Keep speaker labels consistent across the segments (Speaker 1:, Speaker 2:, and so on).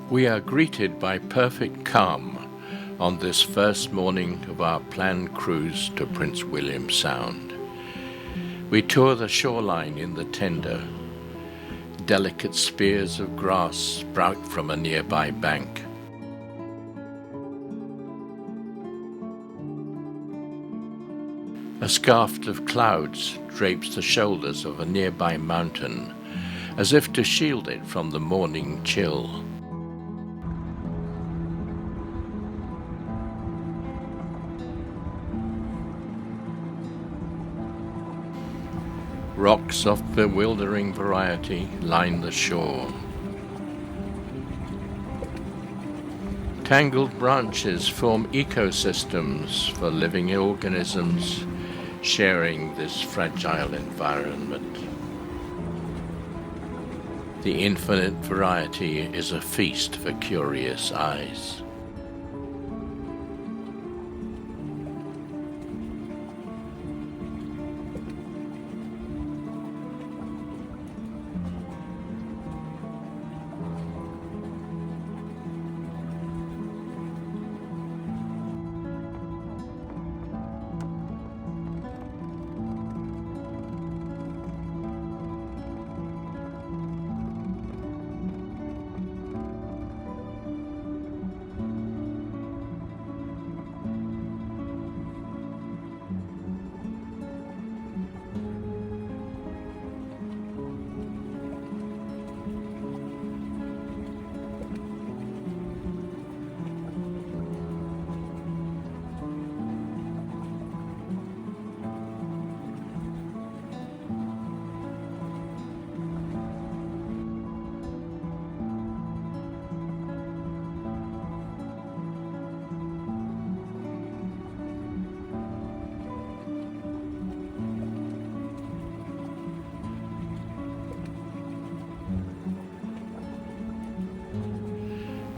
Speaker 1: We are greeted by perfect calm on this first morning of our planned cruise to Prince William Sound. We tour the shoreline in the tender. Delicate spears of grass sprout from a nearby bank. A scarf of clouds drapes the shoulders of a nearby mountain, as if to shield it from the morning chill. Rocks of bewildering variety line the shore. Tangled branches form ecosystems for living organisms sharing this fragile environment. The infinite variety is a feast for curious eyes.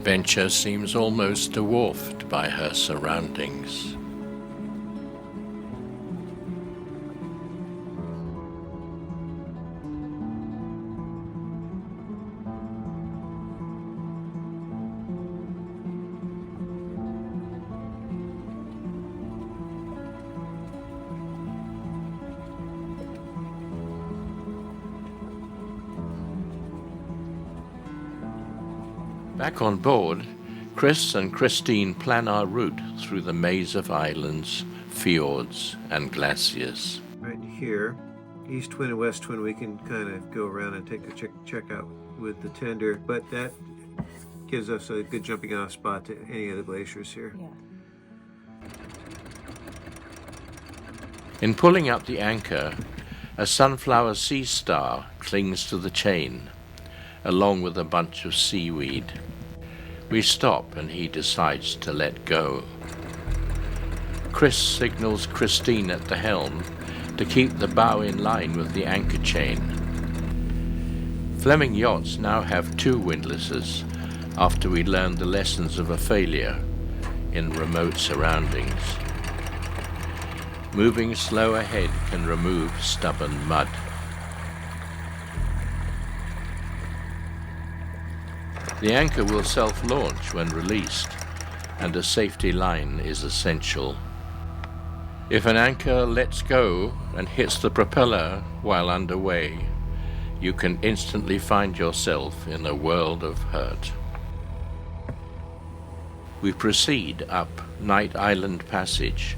Speaker 1: Venture seems almost dwarfed by her surroundings. Back on board, Chris and Christine plan our route through the maze of islands, fjords, and glaciers.
Speaker 2: Right here, East Twin and West Twin, we can kind of go around and take a check out with the tender, but that gives us a good jumping off spot to any of the glaciers here.
Speaker 3: Yeah.
Speaker 1: In pulling up the anchor, a sunflower sea star clings to the chain, along with a bunch of seaweed. We stop and he decides to let go. Chris signals Christine at the helm to keep the bow in line with the anchor chain. Fleming Yachts now have 2 windlasses after we learned the lessons of a failure in remote surroundings. Moving slow ahead can remove stubborn mud. The anchor will self-launch when released, and a safety line is essential. If an anchor lets go and hits the propeller while underway, you can instantly find yourself in a world of hurt. We proceed up Night Island Passage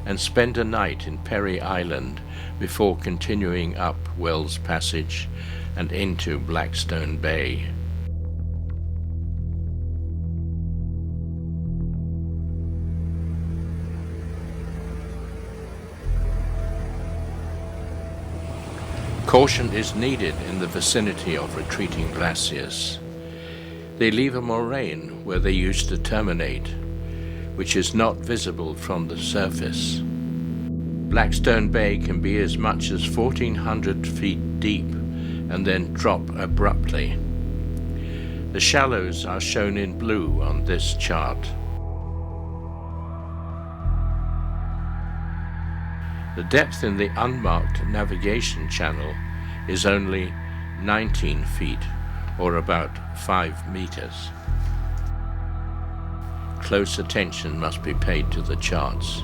Speaker 1: and spend a night in Perry Island before continuing up Wells Passage and into Blackstone Bay. Caution is needed in the vicinity of retreating glaciers. They leave a moraine where they used to terminate, which is not visible from the surface. Blackstone Bay can be as much as 1,400 feet deep and then drop abruptly. The shallows are shown in blue on this chart. The depth in the unmarked navigation channel is only 19 feet, or about 5 meters. close attention must be paid to the charts.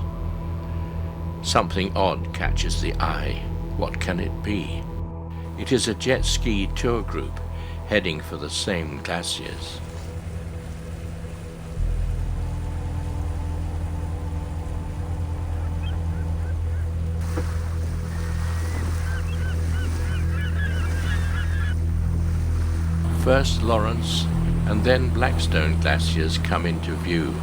Speaker 1: Something odd catches the eye. What can it be? It is a jet ski tour group heading for the same glaciers. First Lawrence and then Blackstone glaciers come into view.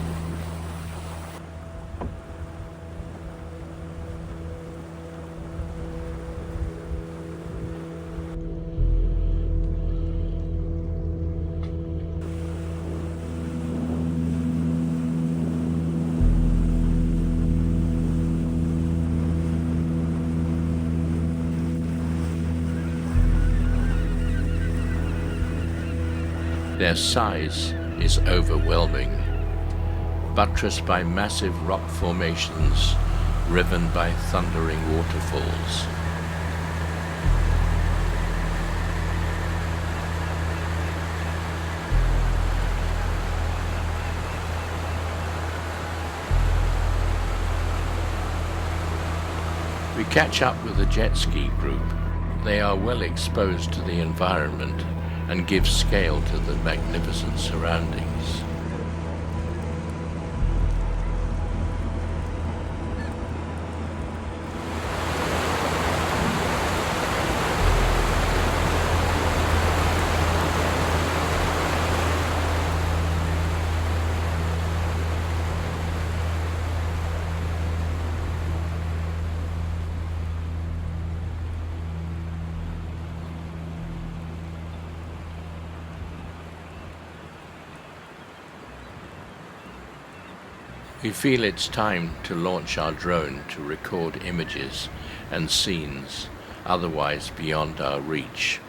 Speaker 1: Their size is overwhelming, buttressed by massive rock formations, riven by thundering waterfalls. We catch up with the jet ski group. They are well exposed to the environment and give scale to the magnificent surroundings. We feel it's time to launch our drone to record images and scenes otherwise beyond our reach.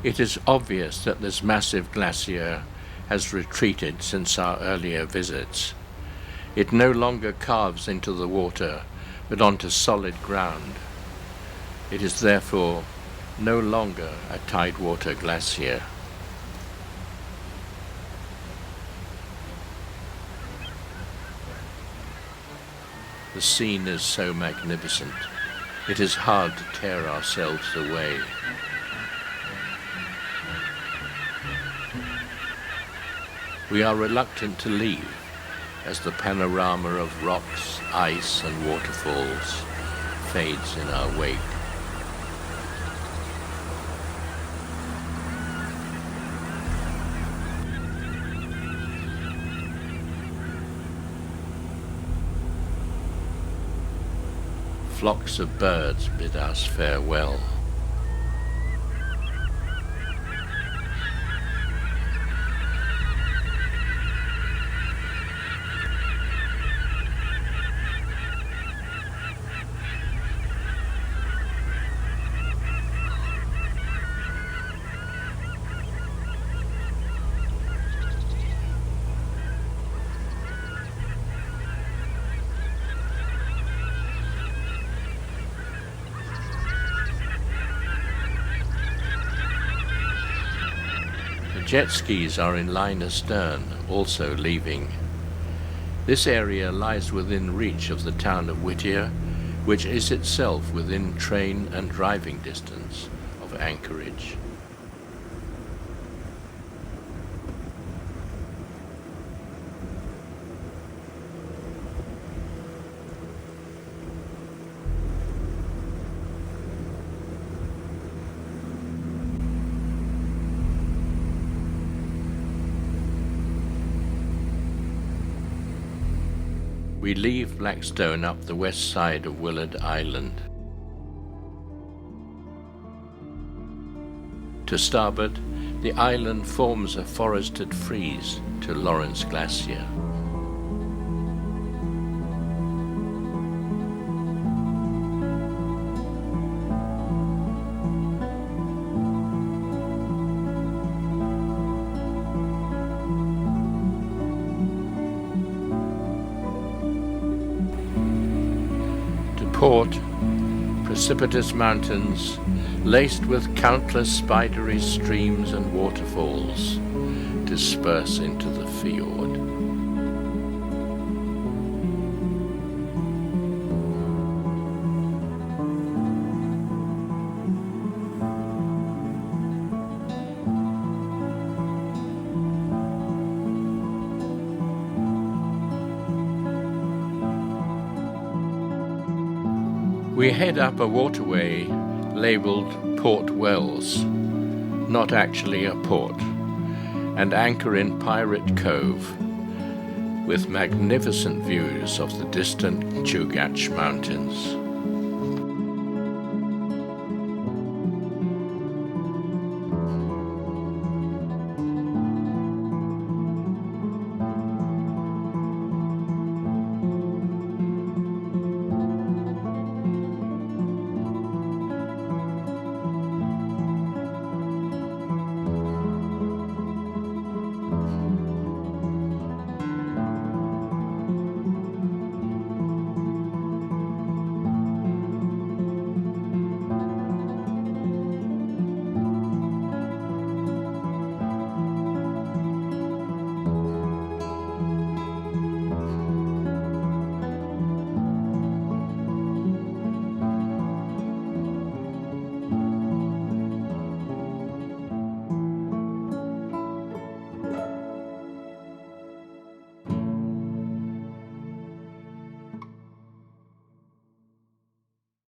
Speaker 1: It is obvious that this massive glacier has retreated since our earlier visits. It no longer carves into the water, but onto solid ground. It is therefore no longer a tidewater glacier. The scene is so magnificent, it is hard to tear ourselves away. We are reluctant to leave as the panorama of rocks, ice and waterfalls fades in our wake. Flocks of birds bid us farewell. Jet skis are in line astern, also leaving. This area lies within reach of the town of Whittier, which is itself within train and driving distance of Anchorage. We leave Blackstone up the west side of Willard Island. To starboard, the island forms a forested frieze to Lawrence Glacier. Port, precipitous mountains, laced with countless spidery streams and waterfalls, disperse into the fjord. We head up a waterway labeled Port Wells, not actually a port, and anchor in Pirate Cove with magnificent views of the distant Chugach Mountains.